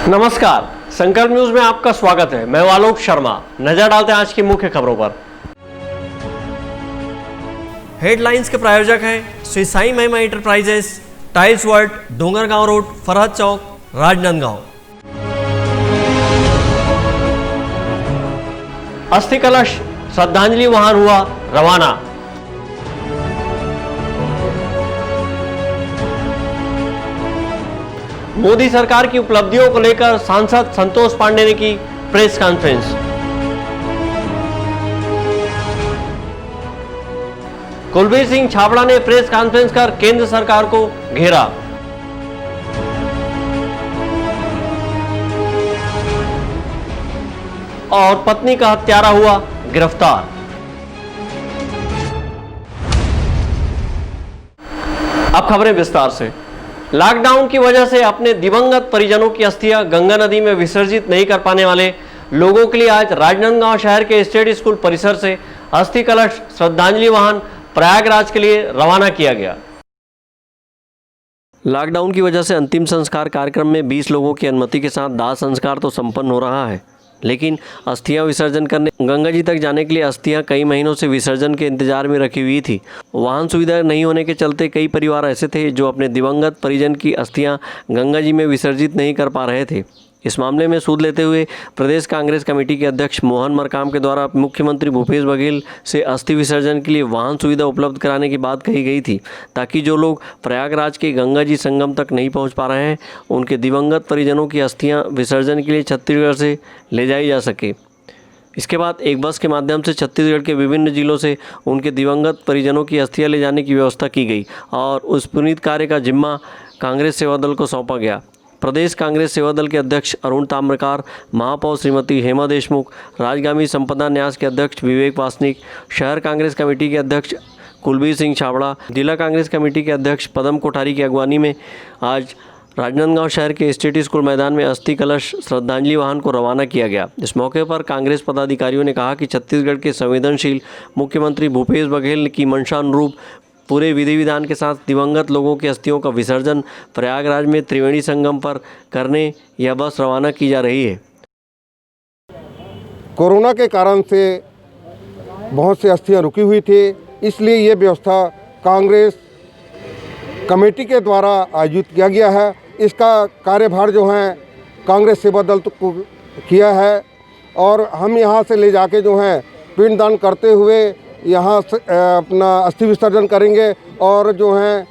नमस्कार, संकल्प न्यूज में आपका स्वागत है। मैं आलोक शर्मा। नजर डालते हैं आज की मुख्य खबरों पर। हेडलाइंस के प्रायोजक हैं Shri Sai Mahima enterprises, tiles world, Dongargaon road, Farhad Chowk, Rajnandgaon. अस्थि कलश श्रद्धांजलि वाहन हुआ रवाना। मोदी सरकार की उपलब्धियों को लेकर सांसद संतोष पांडे ने की प्रेस कॉन्फ्रेंस। कुलबीर सिंह छाबड़ा ने प्रेस कॉन्फ्रेंस कर केंद्र सरकार को घेरा। और पत्नी का हत्यारा हुआ गिरफ्तार। अब खबरें विस्तार से। लॉकडाउन की वजह से अपने दिवंगत परिजनों की अस्थियां गंगा नदी में विसर्जित नहीं कर पाने वाले लोगों के लिए आज राजनांदगांव शहर के स्टेट स्कूल परिसर से अस्थि कलश श्रद्धांजलि वाहन प्रयागराज के लिए रवाना किया गया। लॉकडाउन की वजह से अंतिम संस्कार कार्यक्रम में 20 लोगों की अनुमति के साथ दाह संस्कार तो संपन्न हो रहा है, लेकिन अस्थियां विसर्जन करने गंगा जी तक जाने के लिए अस्थियां कई महीनों से विसर्जन के इंतजार में रखी हुई थी। वाहन सुविधा नहीं होने के चलते कई परिवार ऐसे थे जो अपने दिवंगत परिजन की अस्थियां गंगा जी में विसर्जित नहीं कर पा रहे थे। इस मामले में सूद लेते हुए प्रदेश कांग्रेस कमेटी के अध्यक्ष मोहन मरकाम के द्वारा मुख्यमंत्री भूपेश बघेल से अस्थि विसर्जन के लिए वाहन सुविधा उपलब्ध कराने की बात कही गई थी, ताकि जो लोग प्रयागराज के गंगा जी संगम तक नहीं पहुंच पा रहे हैं उनके दिवंगत परिजनों की अस्थियां विसर्जन के लिए छत्तीसगढ़ से ले जाई जा सके। इसके बाद एक बस के माध्यम से छत्तीसगढ़ के विभिन्न जिलों से उनके दिवंगत परिजनों की अस्थियां ले जाने की व्यवस्था की गई और उस पुनीत कार्य का जिम्मा कांग्रेस सेवा दल को सौंपा गया। प्रदेश कांग्रेस सेवा दल के अध्यक्ष अरुण ताम्रकार, महापौर श्रीमती हेमा देशमुख, राजगामी संपदा न्यास के अध्यक्ष विवेक वासनिक, शहर कांग्रेस कमेटी के अध्यक्ष कुलबीर सिंह छाबड़ा, जिला कांग्रेस कमेटी के अध्यक्ष पदम कोठारी की अगवानी में आज राजनांदगांव शहर के स्टेट स्कूल मैदान में अस्थि कलश श्रद्धांजलि वाहन को रवाना किया गया। इस मौके पर कांग्रेस पदाधिकारियों ने कहा कि छत्तीसगढ़ के संवेदनशील मुख्यमंत्री भूपेश बघेल की मंशा अनुरूप पूरे विधि विधान के साथ दिवंगत लोगों की अस्थियों का विसर्जन प्रयागराज में त्रिवेणी संगम पर करने यह बस रवाना की जा रही है। कोरोना के कारण से बहुत सी अस्थियां रुकी हुई थी, इसलिए ये व्यवस्था कांग्रेस कमेटी के द्वारा आयोजित किया गया है। इसका कार्यभार जो है कांग्रेस सेवा दल को किया है और हम यहाँ से ले जाके जो है पिंडदान करते हुए यहाँ से अपना अस्थि विसर्जन करेंगे और जो है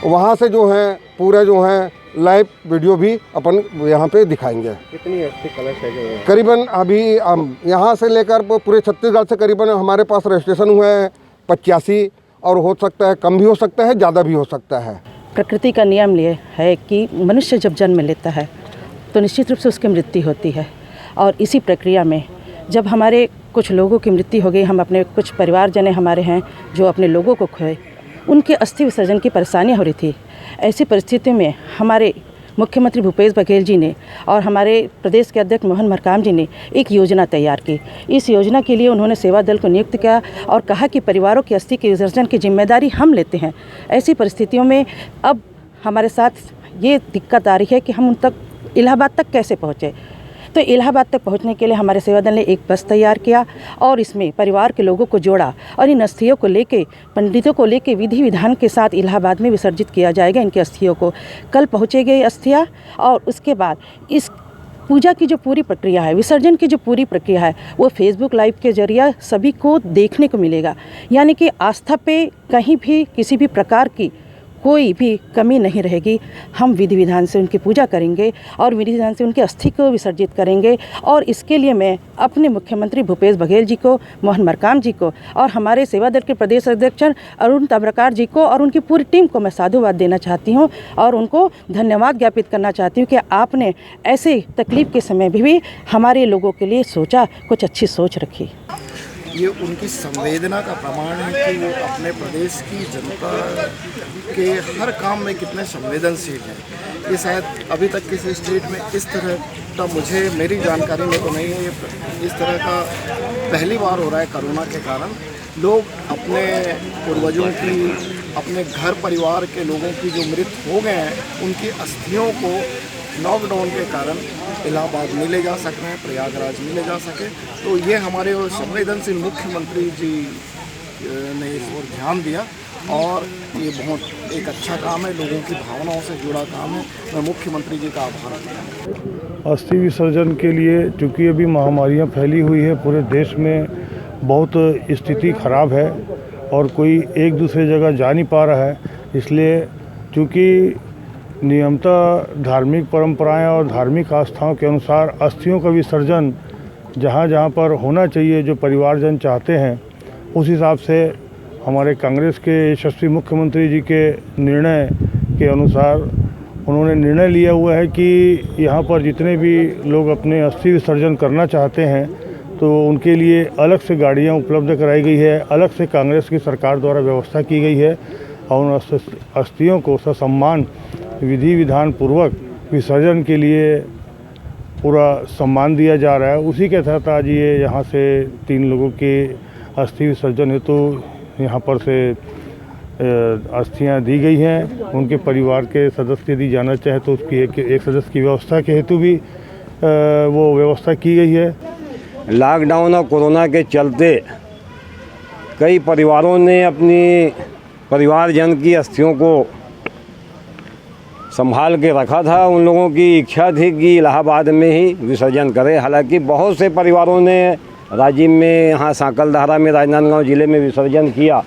वहाँ से जो है पूरा जो है लाइव वीडियो भी अपन यहाँ पे दिखाएंगे। कितनी अस्थि कलश है जो करीबन अभी यहाँ से लेकर पूरे छत्तीसगढ़ से करीबन हमारे पास रजिस्ट्रेशन हुए हैं 85 और हो सकता है कम भी हो सकता है, ज़्यादा भी हो सकता है। प्रकृति का नियम ये है कि मनुष्य जब जन्म लेता है तो निश्चित रूप से उसकी मृत्यु होती है और इसी प्रक्रिया में जब हमारे कुछ लोगों की मृत्यु हो गई, हम अपने कुछ परिवारजन हमारे हैं जो अपने लोगों को खोए, उनके अस्थि विसर्जन की परेशानियाँ हो रही थी। ऐसी परिस्थितियों में हमारे मुख्यमंत्री भूपेश बघेल जी ने और हमारे प्रदेश के अध्यक्ष मोहन मरकाम जी ने एक योजना तैयार की। इस योजना के लिए उन्होंने सेवा दल को नियुक्त किया और कहा कि परिवारों की अस्थि के विसर्जन की जिम्मेदारी हम लेते हैं। ऐसी परिस्थितियों में अब हमारे साथ ये दिक्कत आ रही है कि हम उन तक इलाहाबाद तक कैसे पहुँचे। तो इलाहाबाद तक पहुंचने के लिए हमारे सेवा दल ने एक बस तैयार किया और इसमें परिवार के लोगों को जोड़ा और इन अस्थियों को लेके पंडितों को लेके विधि विधान के साथ इलाहाबाद में विसर्जित किया जाएगा। इनकी अस्थियों को कल पहुँचेगी अस्थियाँ और उसके बाद इस पूजा की जो पूरी प्रक्रिया है, विसर्जन की जो पूरी प्रक्रिया है, वो फेसबुक लाइव के जरिए सभी को देखने को मिलेगा। यानी कि आस्था पे कहीं भी किसी भी प्रकार की कोई भी कमी नहीं रहेगी। हम विधि विधान से उनकी पूजा करेंगे और विधि विधान से उनकी अस्थि को विसर्जित करेंगे और इसके लिए मैं अपने मुख्यमंत्री भूपेश बघेल जी को, मोहन मरकाम जी को और हमारे सेवा दल के प्रदेश अध्यक्ष अरुण ताम्रकार जी को और उनकी पूरी टीम को मैं साधुवाद देना चाहती हूँ और उनको धन्यवाद ज्ञापित करना चाहती हूँ कि आपने ऐसे तकलीफ के समय भी हमारे लोगों के लिए सोचा, कुछ अच्छी सोच रखी। ये उनकी संवेदना का प्रमाण है कि वो अपने प्रदेश की जनता के हर काम में कितने संवेदनशील हैं। ये शायद अभी तक किसी स्टेट में इस तरह का मेरी जानकारी में तो नहीं है। इस तरह का पहली बार हो रहा है कोरोना के कारण। लोग अपने पूर्वजों की, अपने घर परिवार के लोगों की जो मृत हो गए हैं उनकी अस्थियों को लॉकडाउन के कारण इलाहाबाद नहीं ले जा सक रहे हैं, प्रयागराज नहीं ले जा सके। तो ये हमारे संवेदनशील मुख्यमंत्री जी ने इस ओर ध्यान दिया और ये बहुत एक अच्छा काम है, लोगों की भावनाओं से जुड़ा काम है। मैं मुख्यमंत्री जी का आभार करता हूँ। अस्थि विसर्जन के लिए चूँकि अभी महामारियाँ फैली हुई है पूरे देश में, बहुत स्थिति खराब है और कोई एक दूसरे जगह जा नहीं पा रहा है, इसलिए चूँकि नियमतः धार्मिक परंपराएं और धार्मिक आस्थाओं के अनुसार अस्थियों का विसर्जन जहाँ जहाँ पर होना चाहिए, जो परिवारजन चाहते हैं, उस हिसाब से हमारे कांग्रेस के यशस्वी मुख्यमंत्री जी के निर्णय के अनुसार उन्होंने निर्णय लिया हुआ है कि यहाँ पर जितने भी लोग अपने अस्थि विसर्जन करना चाहते हैं तो उनके लिए अलग से गाड़ियाँ उपलब्ध कराई गई है, अलग से कांग्रेस की सरकार द्वारा व्यवस्था की गई है और उन अस्थियों को ससम्मान विधि विधान पूर्वक विसर्जन के लिए पूरा सम्मान दिया जा रहा है। उसी के तहत आज ये यहाँ से 3 लोगों के अस्थि विसर्जन हेतु यहाँ पर से अस्थियाँ दी गई हैं। उनके परिवार के सदस्य यदि जाना चाहे तो उसकी एक सदस्य की व्यवस्था के हेतु भी वो व्यवस्था की गई है। लॉकडाउन और कोरोना के चलते कई परिवारों ने अपनी परिवारजन की अस्थियों को संभाल के रखा था। उन लोगों की इच्छा थी कि इलाहाबाद में ही विसर्जन करें। हालांकि बहुत से परिवारों ने राजीव में, यहाँ सांकलधारा में, राजनांदगांव ज़िले में विसर्जन किया,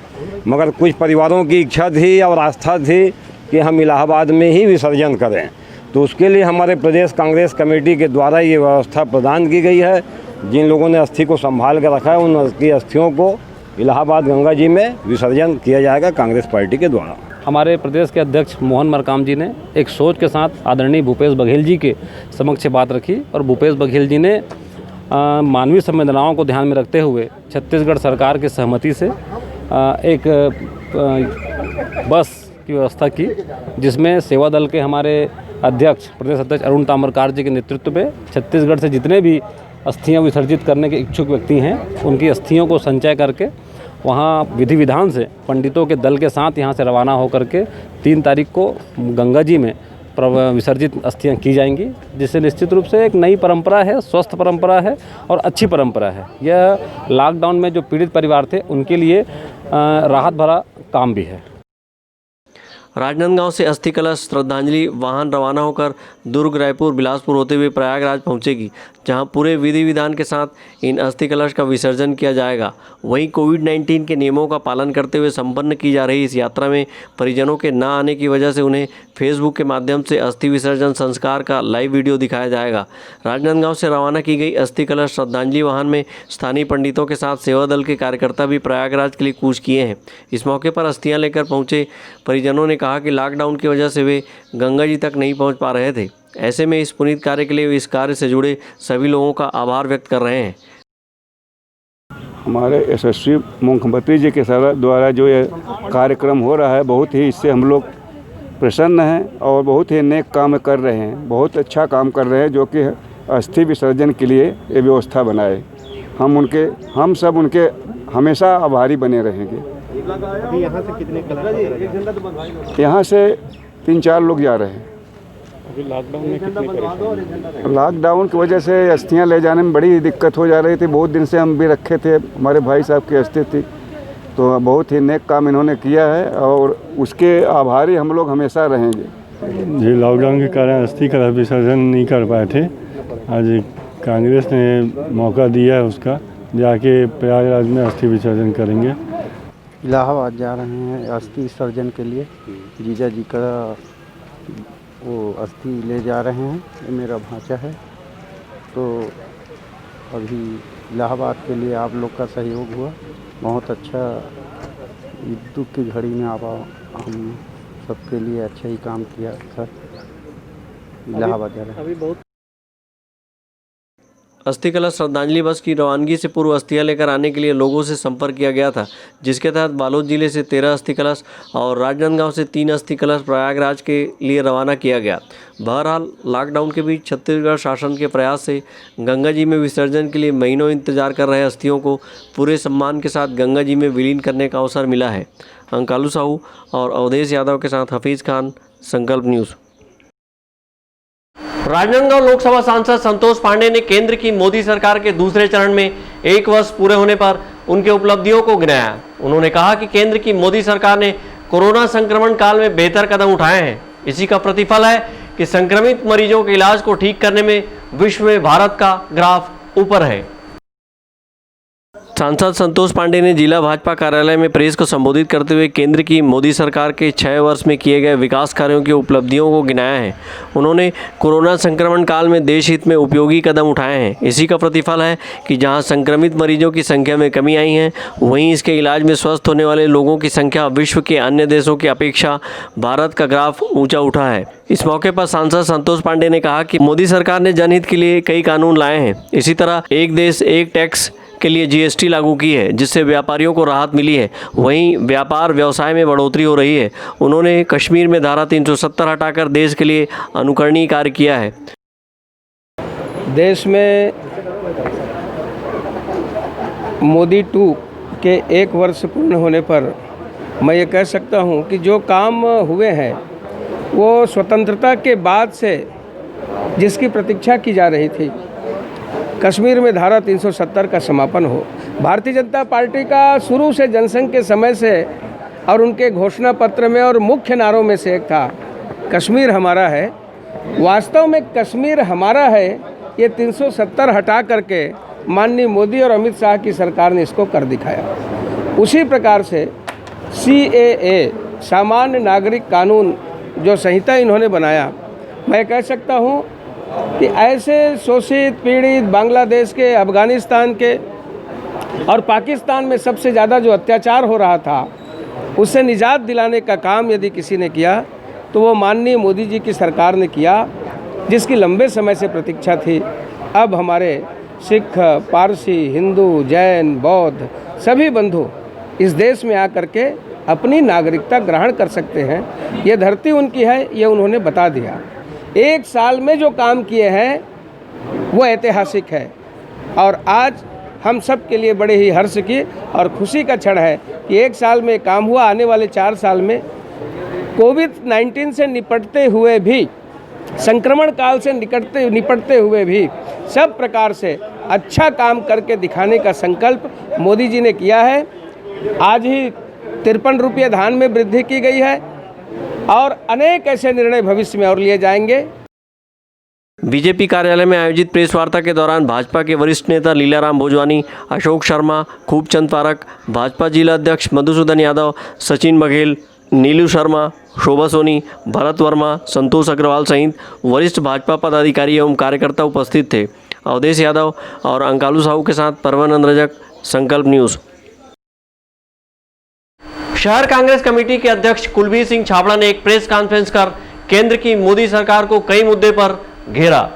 मगर कुछ परिवारों की इच्छा थी और आस्था थी कि हम इलाहाबाद में ही विसर्जन करें। तो उसके लिए हमारे प्रदेश कांग्रेस कमेटी के द्वारा ये व्यवस्था प्रदान की गई है। जिन लोगों ने अस्थि को संभाल कर रखा है उन की अस्थियों को इलाहाबाद गंगा जी में विसर्जन किया जाएगा कांग्रेस पार्टी के द्वारा। हमारे प्रदेश के अध्यक्ष मोहन मरकाम जी ने एक सोच के साथ आदरणीय भूपेश बघेल जी के समक्ष बात रखी और भूपेश बघेल जी ने मानवीय संवेदनाओं को ध्यान में रखते हुए छत्तीसगढ़ सरकार की सहमति से एक बस की व्यवस्था की, जिसमें सेवा दल के हमारे अध्यक्ष प्रदेश अध्यक्ष अरुण ताम्रकार जी के नेतृत्व में छत्तीसगढ़ से जितने भी अस्थियां विसर्जित करने के इच्छुक व्यक्ति हैं उनकी अस्थियों को संचय करके वहाँ विधि विधान से पंडितों के दल के साथ यहाँ से रवाना होकर के 3 तारीख को गंगा जी में विसर्जित अस्थियां की जाएंगी, जिससे निश्चित रूप से एक नई परंपरा है, स्वस्थ परंपरा है और अच्छी परंपरा है। यह लॉकडाउन में जो पीड़ित परिवार थे उनके लिए राहत भरा काम भी है। राजनांदगांव से अस्थि कलश श्रद्धांजलि वाहन रवाना होकर दुर्ग, रायपुर, बिलासपुर होते हुए प्रयागराज पहुंचेगी, जहां पूरे विधि विधान के साथ इन अस्थि कलश का विसर्जन किया जाएगा। वहीं कोविड-19 के नियमों का पालन करते हुए संपन्न की जा रही इस यात्रा में परिजनों के न आने की वजह से उन्हें फेसबुक के माध्यम से अस्थि विसर्जन संस्कार का लाइव वीडियो दिखाया जाएगा। राजनांदगांव से रवाना की गई अस्थि कलश श्रद्धांजलि वाहन में स्थानीय पंडितों के साथ सेवा दल के कार्यकर्ता भी प्रयागराज के लिए कूच किए हैं। इस मौके पर अस्थियां लेकर पहुंचे परिजनों ने कहा कि लॉकडाउन की वजह से वे गंगा जी तक नहीं पहुंच पा रहे थे। ऐसे में इस पुनीत कार्य के लिए वे इस कार्य से जुड़े सभी लोगों का आभार व्यक्त कर रहे हैं। हमारे यशस्वी मुख्यमंत्री जी के द्वारा जो ये कार्यक्रम हो रहा है, बहुत ही इससे हम लोग प्रसन्न हैं और बहुत ही नेक काम कर रहे हैं, बहुत अच्छा काम कर रहे हैं, जो कि अस्थि विसर्जन के लिए ये व्यवस्था बनाए। हम सब उनके हमेशा आभारी बने रहेंगे। अभी यहाँ से कितने कलाकार? यहाँ से 3-4 लोग जा रहे हैं। अभी लॉकडाउन में कितने परेशानी? लॉकडाउन की वजह से अस्थियाँ ले जाने में बड़ी दिक्कत हो जा रही थी। बहुत दिन से हम भी रखे थे, हमारे भाई साहब की अस्थि थी, तो बहुत ही नेक काम इन्होंने किया है और उसके आभारी हम लोग हमेशा रहेंगे। जी, लॉकडाउन के कारण अस्थि का विसर्जन नहीं कर पाए थे। आज कांग्रेस ने मौका दिया है, उसका जाके प्रयागराज में अस्थि विसर्जन करेंगे। इलाहाबाद जा रहे हैं अस्थि विसर्जन के लिए। जीजा जी का वो अस्थि ले जा रहे हैं, ये मेरा भांचा है। तो अभी इलाहाबाद के लिए आप लोग का सहयोग हुआ, बहुत अच्छा। दुख की घड़ी में आप हम सबके लिए अच्छा ही काम किया सर। इलाहाबाद जा रहे हैं। अस्थि कलश श्रद्धांजलि बस की रवानगी से पूर्व अस्थियां लेकर आने के लिए लोगों से संपर्क किया गया था, जिसके तहत बालोद जिले से 13 अस्थि कलश और राजनांदगांव से 3 अस्थि कलश प्रयागराज के लिए रवाना किया गया। बहरहाल लॉकडाउन के बीच छत्तीसगढ़ शासन के प्रयास से गंगा जी में विसर्जन के लिए महीनों इंतजार कर रहे अस्थियों को पूरे सम्मान के साथ गंगा जी में विलीन करने का अवसर मिला है। अंकालू साहू और अवधेश यादव के साथ हफीज़ खान, संकल्प न्यूज़। राजनांदगांव लोकसभा सांसद संतोष पांडे ने केंद्र की मोदी सरकार के दूसरे चरण में 1 वर्ष पूरे होने पर उनके उपलब्धियों को गिनाया। उन्होंने कहा कि केंद्र की मोदी सरकार ने कोरोना संक्रमण काल में बेहतर कदम उठाए हैं। इसी का प्रतिफल है कि संक्रमित मरीजों के इलाज को ठीक करने में विश्व में भारत का ग्राफ ऊपर है। सांसद संतोष पांडे ने जिला भाजपा कार्यालय में प्रेस को संबोधित करते हुए केंद्र की मोदी सरकार के 6 वर्ष में किए गए विकास कार्यों की उपलब्धियों को गिनाया है। उन्होंने कोरोना संक्रमण काल में देश हित में उपयोगी कदम उठाए हैं। इसी का प्रतिफल है कि जहां संक्रमित मरीजों की संख्या में कमी आई है, वहीं इसके इलाज में स्वस्थ होने वाले लोगों की संख्या विश्व के अन्य देशों की अपेक्षा भारत का ग्राफ ऊँचा उठा है। इस मौके पर सांसद संतोष पांडे ने कहा कि मोदी सरकार ने जनहित के लिए कई कानून लाए हैं। इसी तरह एक देश एक टैक्स के लिए जीएसटी लागू की है, जिससे व्यापारियों को राहत मिली है। वहीं व्यापार व्यवसाय में बढ़ोतरी हो रही है। उन्होंने कश्मीर में धारा 370 हटाकर देश के लिए अनुकरणीय कार्य किया है। देश में मोदी 2 के 1 वर्ष पूर्ण होने पर मैं ये कह सकता हूँ कि जो काम हुए हैं वो स्वतंत्रता के बाद से जिसकी प्रतीक्षा की जा रही थी, कश्मीर में धारा 370 का समापन हो। भारतीय जनता पार्टी का शुरू से जनसंघ के समय से और उनके घोषणा पत्र में और मुख्य नारों में से एक था, कश्मीर हमारा है। वास्तव में कश्मीर हमारा है ये 370 हटा करके माननीय मोदी और अमित शाह की सरकार ने इसको कर दिखाया। उसी प्रकार से CAA सामान्य नागरिक कानून जो संहिता इन्होंने बनाया, मैं कह सकता हूँ कि ऐसे शोषित पीड़ित बांग्लादेश के, अफ़गानिस्तान के और पाकिस्तान में सबसे ज़्यादा जो अत्याचार हो रहा था, उससे निजात दिलाने का काम यदि किसी ने किया तो वो माननीय मोदी जी की सरकार ने किया, जिसकी लंबे समय से प्रतीक्षा थी। अब हमारे सिख, पारसी, हिंदू, जैन, बौद्ध सभी बंधु इस देश में आकर के अपनी नागरिकता ग्रहण कर सकते हैं। ये धरती उनकी है, ये उन्होंने बता दिया। 1 साल में जो काम किए हैं वो ऐतिहासिक है और आज हम सब के लिए बड़े ही हर्ष की और खुशी का क्षण है कि 1 साल में काम हुआ। आने वाले 4 साल में कोविड-19 से निपटते हुए भी, संक्रमण काल से निपटते हुए भी सब प्रकार से अच्छा काम करके दिखाने का संकल्प मोदी जी ने किया है। आज ही 53 रुपये धान में वृद्धि की गई है और अनेक ऐसे निर्णय भविष्य में और लिए जाएंगे। बीजेपी कार्यालय में आयोजित प्रेस वार्ता के दौरान भाजपा के वरिष्ठ नेता लीलाराम भोजवानी, अशोक शर्मा, खूबचंद पारक, भाजपा जिला अध्यक्ष मधुसूदन यादव, सचिन बघेल, नीलू शर्मा, शोभा सोनी, भरत वर्मा, संतोष अग्रवाल सहित वरिष्ठ भाजपा पदाधिकारी एवं कार्यकर्ता उपस्थित थे। अवधेश यादव और अंकालू साहू के साथ परवानंद रजक, संकल्प न्यूज़। शहर कांग्रेस कमेटी के अध्यक्ष कुलबीर सिंह छाबड़ा ने एक प्रेस कॉन्फ्रेंस कर केंद्र की मोदी सरकार को कई मुद्दे पर घेरा।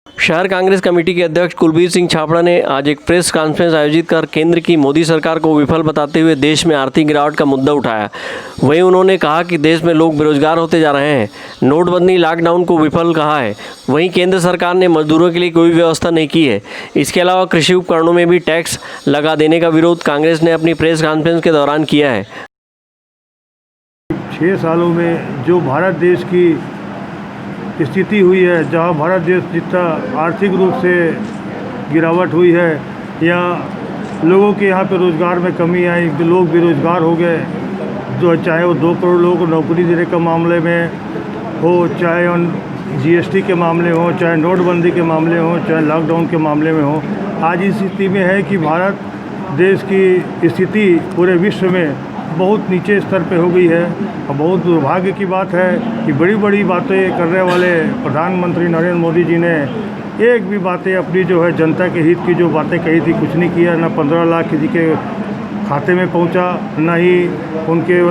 शहर कांग्रेस कमेटी के अध्यक्ष कुलबीर सिंह छाबड़ा ने आज एक प्रेस कॉन्फ्रेंस आयोजित कर केंद्र की मोदी सरकार को विफल बताते हुए देश में आर्थिक गिरावट का मुद्दा उठाया। वहीं उन्होंने कहा कि देश में लोग बेरोजगार होते जा रहे हैं। नोटबंदी, लॉकडाउन को विफल कहा है। वहीं केंद्र सरकार ने मजदूरों के लिए कोई व्यवस्था नहीं की है। इसके अलावा कृषि उपकरणों में भी टैक्स लगा देने का विरोध कांग्रेस ने अपनी प्रेस कॉन्फ्रेंस के दौरान किया है। 6 सालों में जो भारत देश की स्थिति हुई है, जहां भारत देश जितना आर्थिक रूप से गिरावट हुई है या लोगों के यहाँ पे रोज़गार में कमी आई, लोग बेरोज़गार हो गए, जो चाहे वो 2 करोड़ लोगों को नौकरी देने के मामले में हो, चाहे उन GST के मामले हो, चाहे नोटबंदी के मामले हो, चाहे लॉकडाउन के मामले में हो। आज इस स्थिति में है कि भारत देश की स्थिति पूरे विश्व में बहुत नीचे स्तर पे हो गई है और बहुत दुर्भाग्य की बात है कि बड़ी बड़ी बातें करने वाले प्रधानमंत्री नरेंद्र मोदी जी ने एक भी बातें अपनी जो है जनता के हित की जो बातें कही थी कुछ नहीं किया। ना 15 लाख किसी के खाते में पहुंचा, ना ही उनके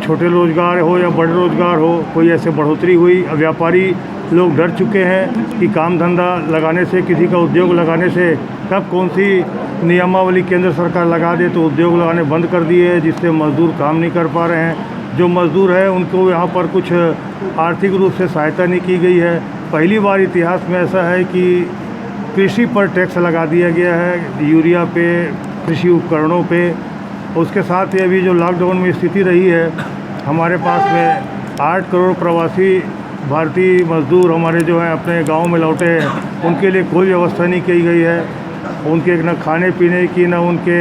छोटे रोज़गार हो या बड़े रोज़गार हो कोई ऐसे बढ़ोतरी हुई। व्यापारी लोग डर चुके हैं कि काम धंधा लगाने से, किसी का उद्योग लगाने से कब कौन सी नियमावली केंद्र सरकार लगा दे तो उद्योग लगाने बंद कर दिए, जिससे मजदूर काम नहीं कर पा रहे हैं। जो मजदूर है उनको यहाँ पर कुछ आर्थिक रूप से सहायता नहीं की गई है। पहली बार इतिहास में ऐसा है कि कृषि पर टैक्स लगा दिया गया है, यूरिया पे, कृषि उपकरणों पे। उसके साथ ही अभी जो लॉकडाउन में स्थिति रही है, हमारे पास में 8 करोड़ प्रवासी भारतीय मजदूर हमारे जो हैं अपने गांव में लौटे हैं, उनके लिए कोई व्यवस्था नहीं की गई है। उनके न खाने पीने की, न उनके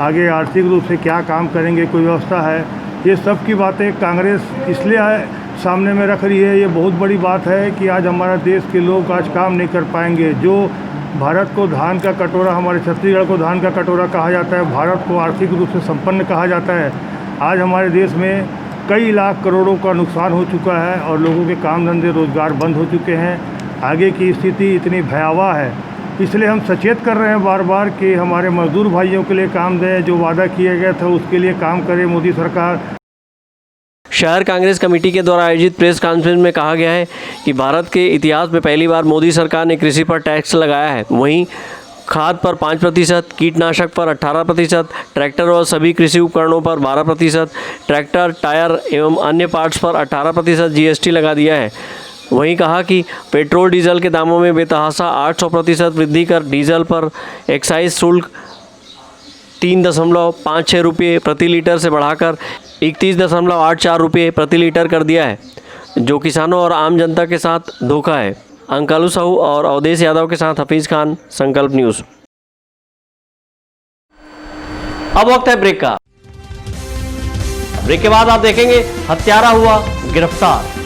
आगे आर्थिक रूप से क्या काम करेंगे कोई व्यवस्था है। ये सब की बातें कांग्रेस इसलिए सामने में रख रही है। ये बहुत बड़ी बात है कि आज हमारा देश के लोग आज काम नहीं कर पाएंगे। जो भारत को धान का कटोरा, हमारे छत्तीसगढ़ को धान का कटोरा कहा जाता है, भारत को आर्थिक रूप से संपन्न कहा जाता है, आज हमारे देश में कई लाख करोड़ों का नुकसान हो चुका है और लोगों के काम धंधे रोजगार बंद हो चुके हैं। आगे की स्थिति इतनी भयावह है, इसलिए हम सचेत कर रहे हैं बार बार कि हमारे मजदूर भाइयों के लिए काम दें। जो वादा किया गया था उसके लिए काम करे मोदी सरकार। शहर कांग्रेस कमेटी के द्वारा आयोजित प्रेस कॉन्फ्रेंस में कहा गया है कि भारत के इतिहास में पहली बार मोदी सरकार ने कृषि पर टैक्स लगाया है। वहीं खाद पर 5%, कीटनाशक पर 18%, ट्रैक्टर और सभी कृषि उपकरणों पर 12%, ट्रैक्टर, टायर एवं अन्य पार्ट्स पर 18% जीएसटी लगा दिया है। वहीं कहा कि पेट्रोल डीजल के दामों में बेतहाशा 800% वृद्धि कर डीजल पर एक्साइज शुल्क 3.56 रुपये प्रति लीटर से बढ़ाकर 31.84 रुपये प्रति लीटर कर दिया है, जो किसानों और आम जनता के साथ धोखा है। अंकलू साहू और अवधेश यादव के साथ हफीज़ खान, संकल्प न्यूज़। अब वक्त है ब्रेक का। ब्रेक के बाद आप देखेंगे हत्यारा हुआ गिरफ्तार।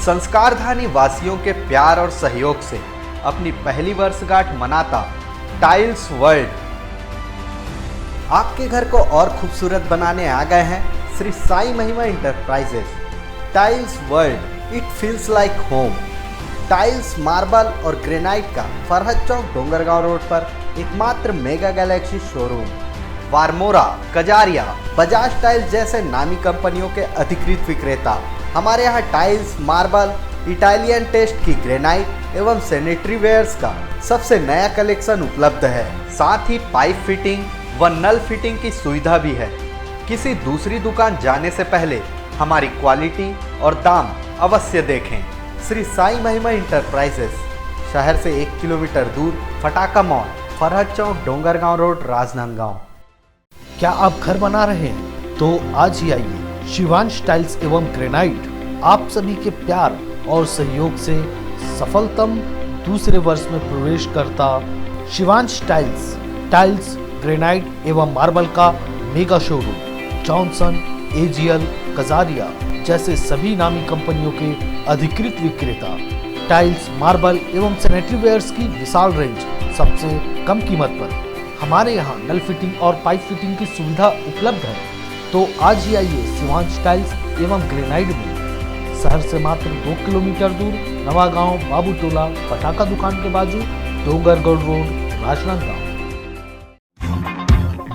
संस्कारधानी वासियों के प्यार और सहयोग से अपनी पहली वर्षगांठ मनाता टाइल्स वर्ल्ड आपके घर को और खूबसूरत बनाने आ गए हैं Shri Sai Mahima enterprises. Tiles world, it feels like home. Tiles, marble और ग्रेनाइट का फरहद चौक डोंगरगांव रोड पर एकमात्र mega galaxy showroom. Varmora, Kajaria, Bajaj tiles जैसे नामी कंपनियों के अधिकृत विक्रेता। हमारे यहाँ टाइल्स, मार्बल, इटालियन टेस्ट की ग्रेनाइट एवं सैनिटरी वेयर्स का सबसे नया कलेक्शन उपलब्ध है। साथ ही पाइप फिटिंग व नल फिटिंग की सुविधा भी है। किसी दूसरी दुकान जाने से पहले हमारी क्वालिटी और दाम अवश्य देखें। श्री साई महिमा इंटरप्राइजेस, शहर से 1 किलोमीटर दूर, फटाका मॉल, फरहद चौक, डोंगरगांव रोड, राजनांदगांव। क्या आप घर बना रहे हैं तो आज ही आइए। शिवांश टाइल्स एवं ग्रेनाइट आप सभी के प्यार और सहयोग से सफलतम दूसरे वर्ष में प्रवेश करता शिवांश टाइल्स, ग्रेनाइट एवं मार्बल का mega showroom Johnson, AGL, Kajaria जैसे सभी नामी कंपनियों के अधिकृत विक्रेता। टाइल्स, मार्बल एवं सैनिटरी वेयर्स की विशाल रेंज सबसे कम कीमत पर। हमारे यहाँ नल फिटिंग और पाइप फिटिंग की सुविधा उपलब्ध है। तो आज ही आइए शिवांश टाइल्स एवं ग्रेनाइट में। शहर से मात्र 2 किलोमीटर दूर, नवागांव, बाबू टोला, पटाखा दुकान के बाजू, डोंगरगढ़ रोड, राजनांदगांव।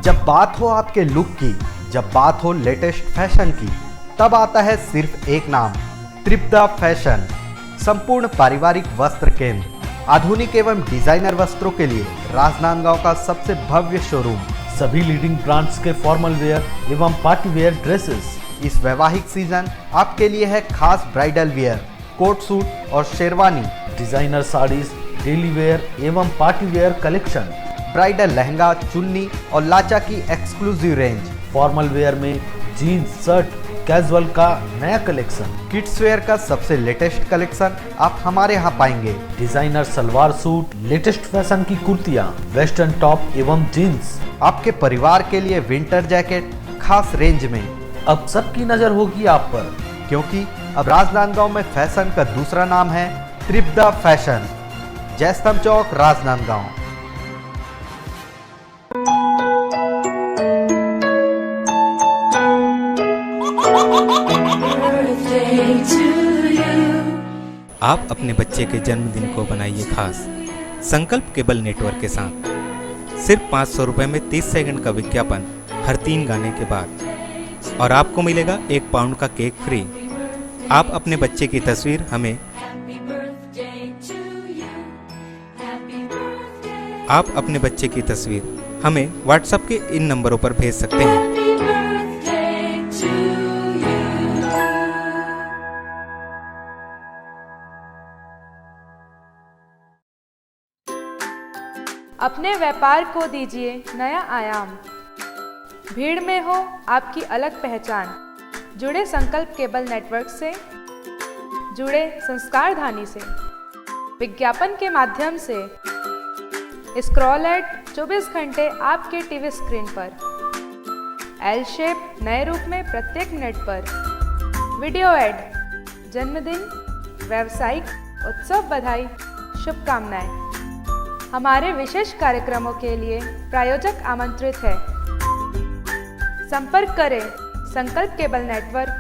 जब बात हो आपके लुक की, जब बात हो लेटेस्ट फैशन की, तब आता है सिर्फ एक नाम, त्रिपदा फैशन। संपूर्ण पारिवारिक वस्त्र केंद्र, आधुनिक एवं डिजाइनर वस्त्रों के लिए राजनांदगांव का सबसे भव्य शोरूम। सभी लीडिंग ब्रांड्स के फॉर्मल वेयर एवं पार्टी वेयर ड्रेसेस। इस वैवाहिक सीजन आपके लिए है खास ब्राइडल वेयर, कोट सूट और sherwani, designer saris, daily wear एवं party wear collection, bridal lehenga, chunni और लाचा की एक्सक्लूसिव रेंज। फॉर्मल वेयर में जीन्स, शर्ट, कैजुअल का नया कलेक्शन। किड्स वेयर का सबसे लेटेस्ट कलेक्शन आप हमारे यहाँ पाएंगे। Designer salwar suit, latest fashion की कुर्तियाँ, वेस्टर्न टॉप एवं जीन्स। आपके परिवार के लिए विंटर जैकेट खास रेंज में। अब सबकी नजर होगी आप पर, क्योंकि अब राजनांदगांव में फैशन का दूसरा नाम है त्रिपदा फैशन। जयस्तंभ चौक, राजनांदगांव। आप अपने बच्चे के जन्मदिन को बनाइए खास संकल्प केबल नेटवर्क के साथ। सिर्फ 500 रुपये में 30 सेकंड का विज्ञापन हर 3 गाने के बाद और आपको मिलेगा 1 पाउंड का केक फ्री। आप अपने बच्चे की तस्वीर हमें व्हाट्सएप के इन नंबरों पर भेज सकते हैं। अपने व्यापार को दीजिए नया आयाम। भीड़ में हो आपकी अलग पहचान। जुड़े संकल्प केबल नेटवर्क से, जुड़े संस्कारधानी से। विज्ञापन के माध्यम से स्क्रॉल एड 24 घंटे आपके टीवी स्क्रीन पर। एल शेप नए रूप में प्रत्येक मिनट पर। वीडियो एड, जन्मदिन, व्यावसायिक, उत्सव बधाई, शुभकामनाएं। हमारे विशेष कार्यक्रमों के लिए प्रायोजक आमंत्रित है। संपर्क करें Sankalp cable network,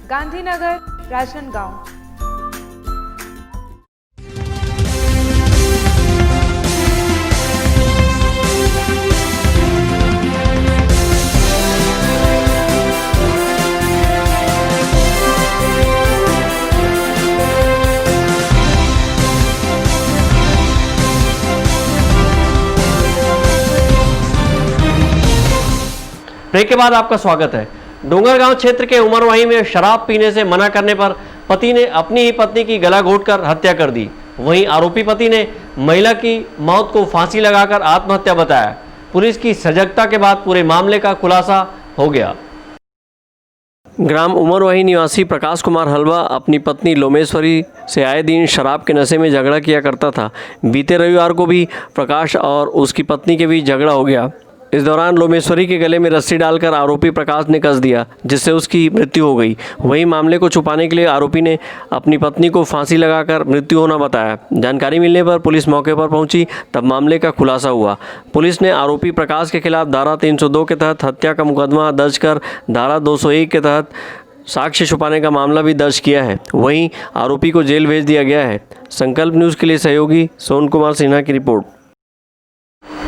Gandhinagar, Rajnandgaon. Break के बाद आपका स्वागत है। डोंगरगांव क्षेत्र के उमरवाही में शराब पीने से मना करने पर पति ने अपनी ही पत्नी की गला घोंटकर हत्या कर दी। वहीं आरोपी पति ने महिला की मौत को फांसी लगाकर आत्महत्या बताया। पुलिस की सजगता के बाद पूरे मामले का खुलासा हो गया। ग्राम उमरवाही निवासी प्रकाश कुमार हलवा अपनी पत्नी लोमेश्वरी से आए दिन शराब के नशे में झगड़ा किया करता था। बीते रविवार को भी प्रकाश और उसकी पत्नी के बीच झगड़ा हो गया। इस दौरान लोमेश्वरी के गले में रस्सी डालकर आरोपी प्रकाश ने कस दिया, जिससे उसकी मृत्यु हो गई। वहीं मामले को छुपाने के लिए आरोपी ने अपनी पत्नी को फांसी लगाकर मृत्यु होना बताया। जानकारी मिलने पर पुलिस मौके पर पहुंची, तब मामले का खुलासा हुआ। पुलिस ने आरोपी प्रकाश के खिलाफ धारा 302 के तहत हत्या का मुकदमा दर्ज कर धारा 201 के तहत साक्ष्य छुपाने का मामला भी दर्ज किया है। वहीं आरोपी को जेल भेज दिया गया है। संकल्प न्यूज़ के लिए सहयोगी सोन कुमार सिन्हा की रिपोर्ट।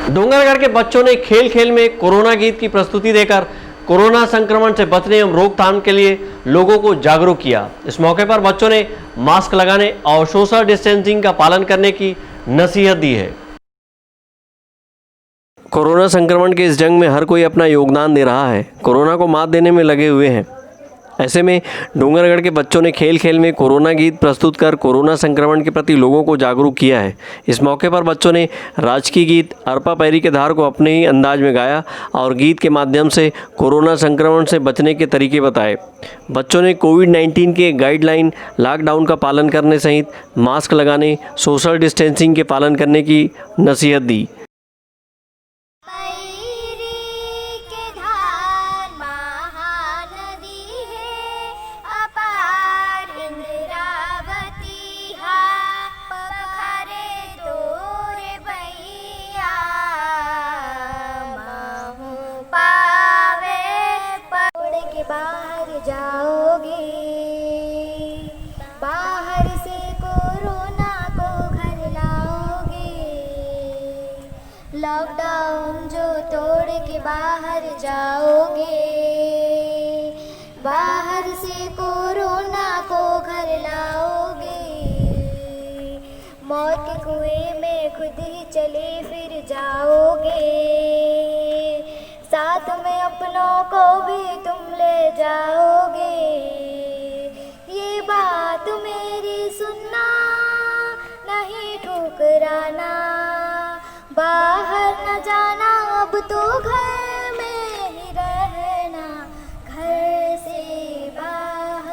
डोंगरगढ़ के बच्चों ने खेल खेल में कोरोना गीत की प्रस्तुति देकर कोरोना संक्रमण से बचने एवं रोकथाम के लिए लोगों को जागरूक किया। इस मौके पर बच्चों ने मास्क लगाने और सोशल डिस्टेंसिंग का पालन करने की नसीहत दी है। कोरोना संक्रमण के इस जंग में हर कोई अपना योगदान दे रहा है। कोरोना को मात देने में लगे हुए हैं। ऐसे में डोंगरगढ़ के बच्चों ने खेल खेल में कोरोना गीत प्रस्तुत कर कोरोना संक्रमण के प्रति लोगों को जागरूक किया है। इस मौके पर बच्चों ने राजकीय गीत अरपा पैरी के धार को अपने ही अंदाज में गाया और गीत के माध्यम से कोरोना संक्रमण से बचने के तरीके बताए। बच्चों ने कोविड-19 के गाइडलाइन, लॉकडाउन का पालन करने सहित मास्क लगाने, सोशल डिस्टेंसिंग के पालन करने की नसीहत दी। बाहर जाओगे, बाहर से कोरोना को घर लाओगे। लॉकडाउन जो तोड़ के बाहर जाओगे, बाहर से कोरोना को घर लाओगे। मौत के कुएं में खुद ही चले फिर जाओगे, साथ में अपनों को भी तुम ले जाओगे। ये बात मेरी सुनना, नहीं ठुकराना, बाहर न जाना, अब तो घर में ही रहना। घर से बाहर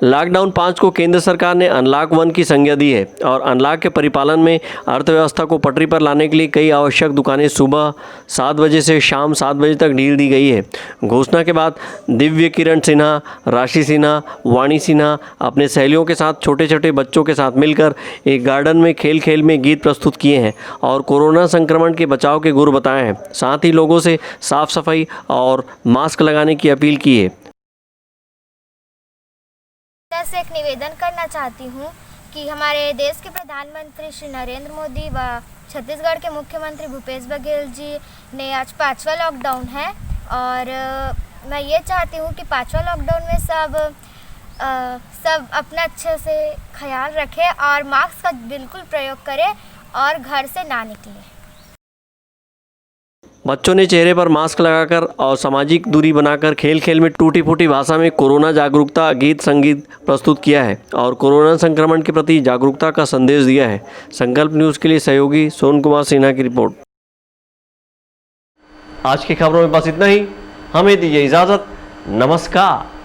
लॉकडाउन 5 को केंद्र सरकार ने अनलॉक 1 की संज्ञा दी है और अनलॉक के परिपालन में अर्थव्यवस्था को पटरी पर लाने के लिए कई आवश्यक दुकानें सुबह 7 बजे से शाम 7 बजे तक ढील दी गई है। घोषणा के बाद दिव्य किरण सिन्हा, राशि सिन्हा, वाणी सिन्हा अपने सहेलियों के साथ छोटे छोटे बच्चों के साथ मिलकर एक गार्डन में खेल खेल में गीत प्रस्तुत किए हैं और कोरोना संक्रमण के बचाव के गुर बताए हैं। साथ ही लोगों से साफ सफाई और मास्क लगाने की अपील की है। से एक निवेदन करना चाहती हूँ कि हमारे देश के प्रधानमंत्री श्री नरेंद्र मोदी व छत्तीसगढ़ के मुख्यमंत्री भूपेश बघेल जी ने आज 5वां लॉकडाउन है और मैं ये चाहती हूँ कि 5वां लॉकडाउन में सब अपना अच्छे से ख्याल रखें और मास्क का बिल्कुल प्रयोग करें और घर से ना निकलें। बच्चों ने चेहरे पर मास्क लगाकर और सामाजिक दूरी बनाकर खेल खेल में टूटी फूटी भाषा में कोरोना जागरूकता गीत संगीत प्रस्तुत किया है और कोरोना संक्रमण के प्रति जागरूकता का संदेश दिया है। संकल्प न्यूज़ के लिए सहयोगी सोन कुमार सिन्हा की रिपोर्ट। आज की खबरों में बस इतना ही। हमें दीजिए इजाज़त। नमस्कार।